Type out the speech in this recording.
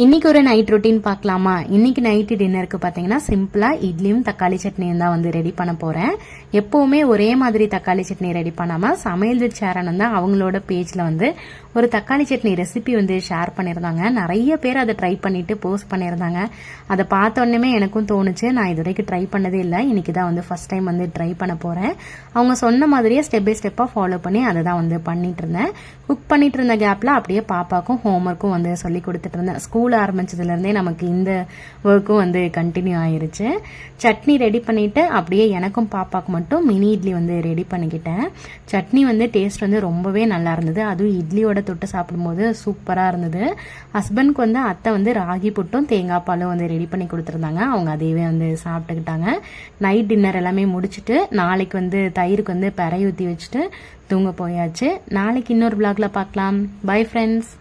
இன்னைக்கு ஒரு night routine பார்க்கலாமா? இன்னைக்கு நைட்டு டின்னருக்கு பார்த்தீங்கன்னா சிம்பிளா இட்லியும் தக்காளி சட்னியும் தான் வந்து ரெடி பண்ண போறேன். எப்பவுமே ஒரே மாதிரி தக்காளி சட்னி ரெடி பண்ணாம சமையல் வித் ஷேரன் வந்து அவங்களோட பேஜ்ல வந்து ஒரு தக்காளி சட்னி ரெசிபி வந்து ஷேர் பண்ணியிருந்தாங்க. நிறைய பேர் அதை ட்ரை பண்ணிட்டு போஸ்ட் பண்ணியிருந்தாங்க. அதை பார்த்த உடனே எனக்கும் தோணுச்சு, நான் இது வரைக்கும் ட்ரை பண்ணதே இல்லை, இன்னைக்கு தான் வந்து ஃபர்ஸ்ட் டைம் வந்து ட்ரை பண்ண போறேன். அவங்க சொன்ன மாதிரியே ஸ்டெப் பை ஸ்டெப்பா ஃபாலோ பண்ணி அதை தான் வந்து பண்ணிட்டு இருந்தேன். குக் பண்ணிட்டு இருந்த கேப்ல அப்படியே பாப்பாக்கும் ஹோம்ஒர்க்கும் வந்து சொல்லி கொடுத்துட்டு இருந்தேன். ஸ்கூல் ஆரம்பிச்சதுலேருந்தே நமக்கு இந்த ஒர்க்கும் வந்து கண்டினியூ ஆயிருச்சு. சட்னி ரெடி பண்ணிட்டு அப்படியே எனக்கும் பாப்பாக்கு மட்டும் மினி இட்லி வந்து ரெடி பண்ணிக்கிட்டேன். சட்னி வந்து டேஸ்ட் வந்து ரொம்பவே நல்லா இருந்தது. அதுவும் இட்லியோட தொட்டு சாப்பிடும்போது சூப்பராக இருந்தது. ஹஸ்பண்ட்க்கு வந்து அத்தை வந்து ராகி புட்டும் தேங்காய் பாலும் வந்து ரெடி பண்ணி கொடுத்துருந்தாங்க. அவங்க அதையவே வந்து சாப்பிட்டுக்கிட்டாங்க. நைட் டின்னர் எல்லாமே முடிச்சுட்டு நாளைக்கு வந்து தயிருக்கு வந்து பெரை ஊற்றி வச்சுட்டு தூங்க போயாச்சு. நாளைக்கு இன்னொரு vlogல பார்க்கலாம். Bye friends.